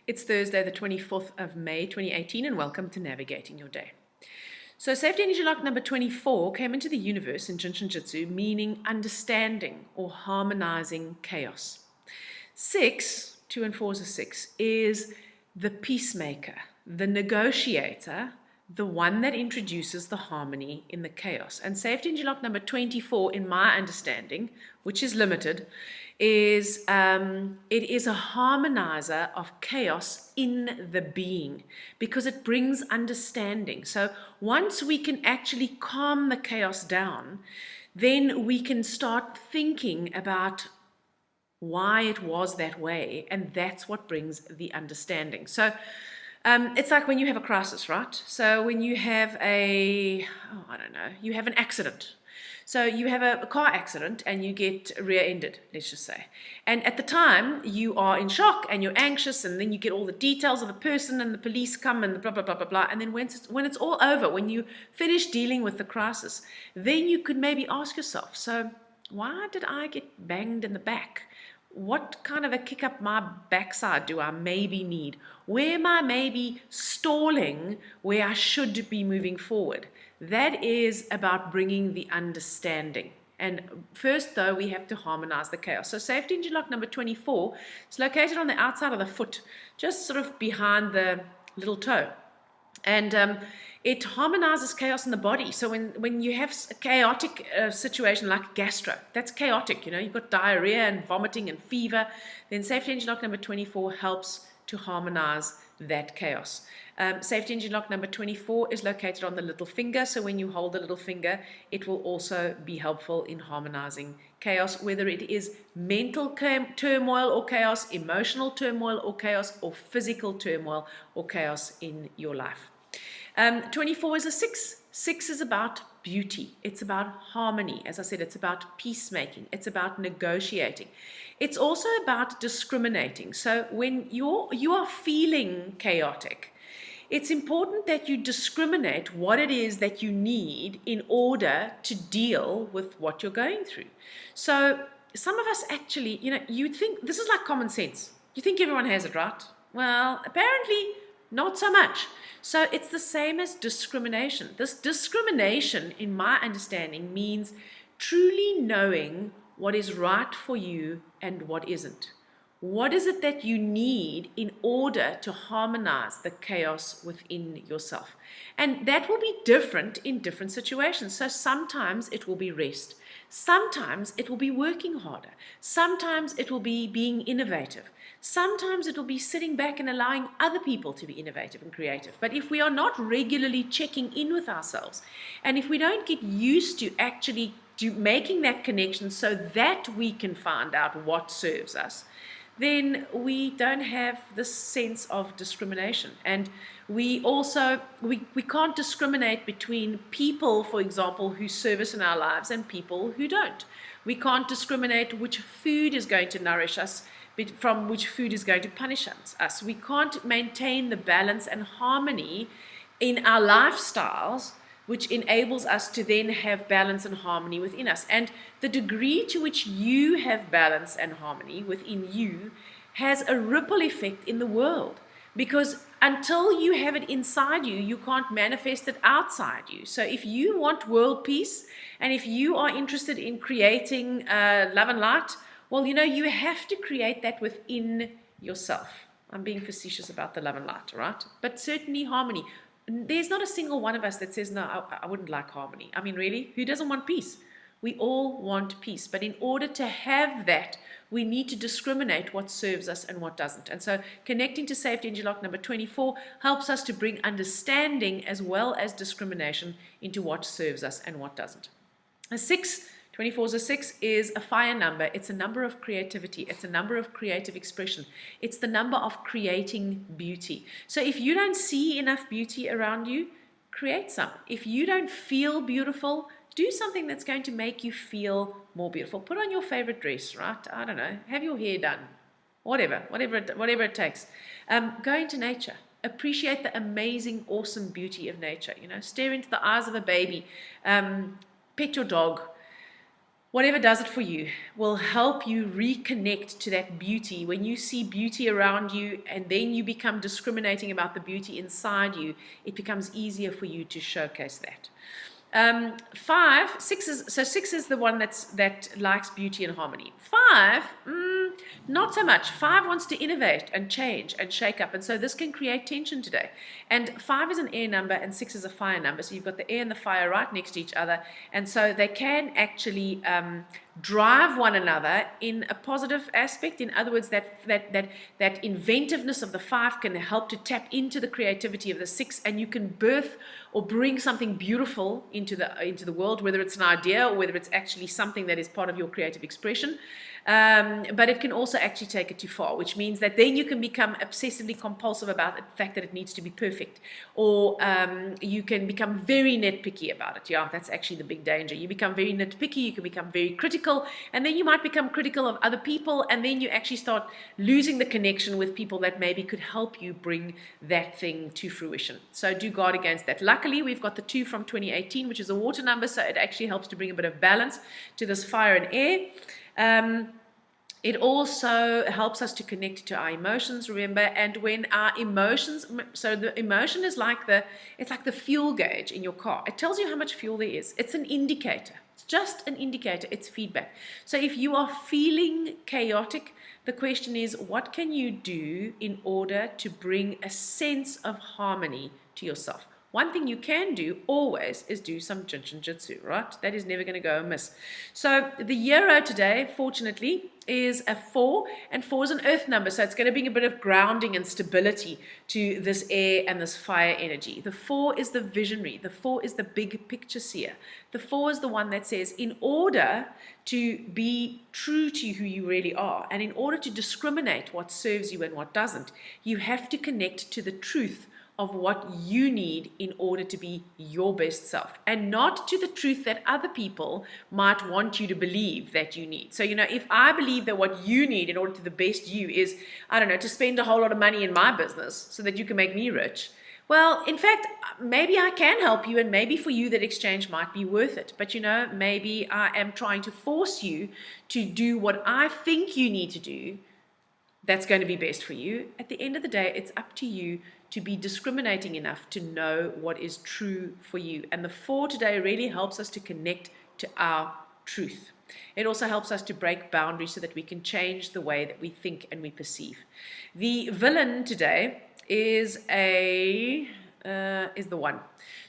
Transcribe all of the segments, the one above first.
It's Thursday, the 24th of May, 2018, and welcome to Navigating Your Day. So safety energy lock number 24 came into the universe in Jinshin Jitsu, meaning understanding or harmonizing chaos. 6, 2 and 4 is a 6, is the peacemaker, the negotiator, the one that introduces the harmony in the chaos. And safety energy lock number 24, in my understanding, which is limited, is it is a harmonizer of chaos in the being, because it brings understanding. So once we can actually calm the chaos down, then we can start thinking about why it was that way, and that's what brings the understanding. So it's like when you have a crisis, right? So when you have you have an accident. So you have a car accident and you get rear-ended, let's just say. And at the time, you are in shock and you're anxious, and then you get all the details of the person and the police come and blah, blah, blah, blah, blah. And then when it's all over, when you finish dealing with the crisis, then you could maybe ask yourself, so why did I get banged in the back? What kind of a kick up my backside do I maybe need? Where am I maybe stalling where I should be moving forward? That is about bringing the understanding. And first, though, we have to harmonize the chaos. So safety engine lock number 24 is located on the outside of the foot, just sort of behind the little toe. And it harmonizes chaos in the body. So when you have a chaotic situation like gastro, that's chaotic, you've got diarrhea and vomiting and fever, then safety engine lock number 24 helps to harmonize that chaos. Safety engine lock number 24 is located on the little finger, so when you hold the little finger, it will also be helpful in harmonizing chaos, whether it is mental turmoil or chaos, emotional turmoil or chaos, or physical turmoil or chaos in your life. 24 is a 6. 6 is about beauty. It's about harmony. As I said, it's about peacemaking. It's about negotiating. It's also about discriminating. So when you are feeling chaotic, it's important that you discriminate what it is that you need in order to deal with what you're going through. So some of us actually, you think this is like common sense. You think everyone has it, right? Well, apparently not so much. So it's the same as discrimination. This discrimination, in my understanding, means truly knowing what is right for you and what isn't. What is it that you need in order to harmonize the chaos within yourself? And that will be different in different situations. So sometimes it will be rest. Sometimes it will be working harder. Sometimes it will be being innovative. Sometimes it will be sitting back and allowing other people to be innovative and creative. But if we are not regularly checking in with ourselves, and if we don't get used to actually making that connection so that we can find out what serves us, then we don't have this sense of discrimination. And we also, we can't discriminate between people, for example, who serve us in our lives and people who don't. We can't discriminate which food is going to nourish us from which food is going to punish us. We can't maintain the balance and harmony in our lifestyles, which enables us to then have balance and harmony within us. And the degree to which you have balance and harmony within you has a ripple effect in the world. Because until you have it inside you, you can't manifest it outside you. So if you want world peace, and if you are interested in creating love and light, well, you have to create that within yourself. I'm being facetious about the love and light, right? But certainly harmony. There's not a single one of us that says, no, I wouldn't like harmony. I mean, really, who doesn't want peace? We all want peace. But in order to have that, we need to discriminate what serves us and what doesn't. And so connecting to safety energy lock number 24 helps us to bring understanding as well as discrimination into what serves us and what doesn't. A 6, 24 is a 6, is a fire number. It's a number of creativity. It's a number of creative expression. It's the number of creating beauty. So if you don't see enough beauty around you, create some. If you don't feel beautiful, do something that's going to make you feel more beautiful. Put on your favorite dress, right? I don't know. Have your hair done. Whatever it takes. Go into nature. Appreciate the amazing, awesome beauty of nature. Stare into the eyes of a baby. Pet your dog. whatever does it for you will help you reconnect to that beauty. When you see beauty around you and then you become discriminating about the beauty inside you, it becomes easier for you to showcase that. Six is the one that likes beauty and harmony. Five, not so much. Five wants to innovate and change and shake up, and so this can create tension today. And five is an air number and six is a fire number, so you've got the air and the fire right next to each other, and so they can actually drive one another in a positive aspect. In other words, that inventiveness of the five can help to tap into the creativity of the six, and you can birth or bring something beautiful into the world, whether it's an idea or whether it's actually something that is part of your creative expression. But it can also actually take it too far, which means that then you can become obsessively compulsive about the fact that it needs to be perfect, or you can become very nitpicky about it. Yeah, that's actually the big danger. You become very nitpicky, you can become very critical, and then you might become critical of other people, and then you actually start losing the connection with people that maybe could help you bring that thing to fruition. So do guard against that. Luckily, we've got the 2 from 2018, which is a water number, so it actually helps to bring a bit of balance to this fire and air. It also helps us to connect to our emotions, remember, and when our emotions, so the emotion is it's like the fuel gauge in your car. It tells you how much fuel there is. It's an indicator. It's just an indicator. It's feedback. So if you are feeling chaotic, the question is, what can you do in order to bring a sense of harmony to yourself? One thing you can do always is do some Jinshin-Jitsu, right? That is never going to go amiss. So the Euro today, fortunately, is a 4, and 4 is an earth number, so it's going to bring a bit of grounding and stability to this air and this fire energy. The 4 is the visionary. The 4 is the big picture seer. The 4 is the one that says, in order to be true to who you really are, and in order to discriminate what serves you and what doesn't, you have to connect to the truth of what you need in order to be your best self, and not to the truth that other people might want you to believe that you need. So, if I believe that what you need in order to the best you is, I don't know, to spend a whole lot of money in my business so that you can make me rich, well, in fact, maybe I can help you, and maybe for you that exchange might be worth it. But maybe I am trying to force you to do what I think you need to do that's going to be best for you. At the end of the day, it's up to you to be discriminating enough to know what is true for you. And the 4 today really helps us to connect to our truth. It also helps us to break boundaries so that we can change the way that we think and we perceive. The villain today is the 1.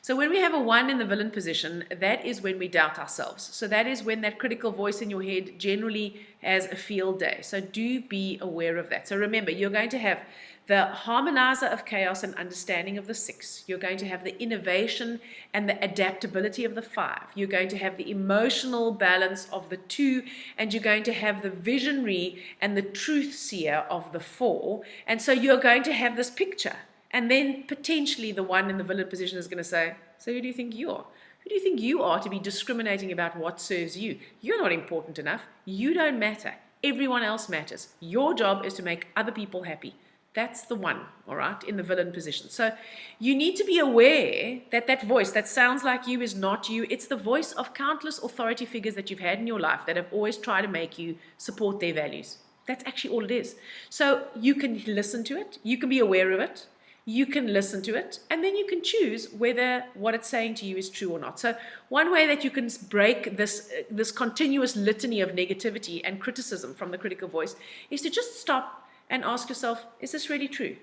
So when we have a 1 in the villain position, that is when we doubt ourselves. So that is when that critical voice in your head generally has a field day. So do be aware of that. So remember, you're going to have the harmonizer of chaos and understanding of the 6. You're going to have the innovation and the adaptability of the 5. You're going to have the emotional balance of the 2, and you're going to have the visionary and the truth seer of the 4. And so you're going to have this picture. And then potentially the 1 in the villain position is going to say, so who do you think you are? Who do you think you are to be discriminating about what serves you? You're not important enough. You don't matter. Everyone else matters. Your job is to make other people happy. That's the 1, all right, in the villain position. So you need to be aware that that voice that sounds like you is not you. It's the voice of countless authority figures that you've had in your life that have always tried to make you support their values. That's actually all it is. So you can listen to it. You can be aware of it. You can listen to it, and then you can choose whether what it's saying to you is true or not. So one way that you can break this continuous litany of negativity and criticism from the critical voice is to just stop and ask yourself, is this really true?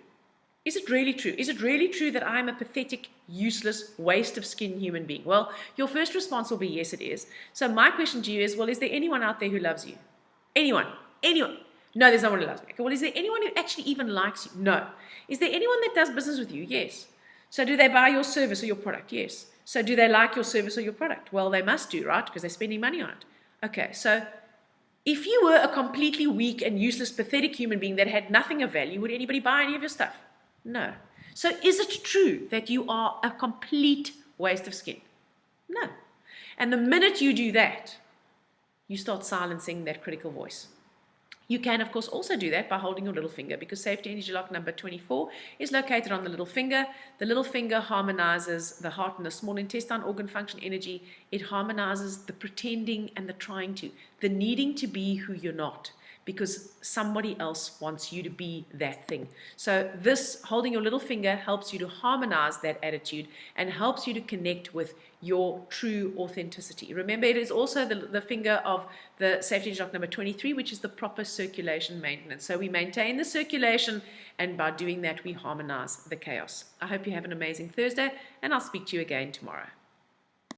Is it really true? Is it really true that I'm a pathetic, useless, waste of skin human being? Well, your first response will be, yes, it is. So my question to you is, well, is there anyone out there who loves you? Anyone? Anyone? No, there's no one who loves me. Okay, well, is there anyone who actually even likes you? No. Is there anyone that does business with you? Yes. So do they buy your service or your product? Yes. So do they like your service or your product? Well, they must do, right? Because they're spending money on it. Okay, so if you were a completely weak and useless, pathetic human being that had nothing of value, would anybody buy any of your stuff? No. So is it true that you are a complete waste of skin? No. And the minute you do that, you start silencing that critical voice. You can, of course, also do that by holding your little finger, because safety energy lock number 24 is located on the little finger. The little finger harmonizes the heart and the small intestine organ function energy. It harmonizes the pretending and the trying to, the needing to be who you're not, because somebody else wants you to be that thing. So this holding your little finger helps you to harmonize that attitude and helps you to connect with your true authenticity. Remember, it is also the finger of the safety energy lock number 23, which is the proper circulation maintenance. So we maintain the circulation, and by doing that, we harmonize the chaos. I hope you have an amazing Thursday, and I'll speak to you again tomorrow.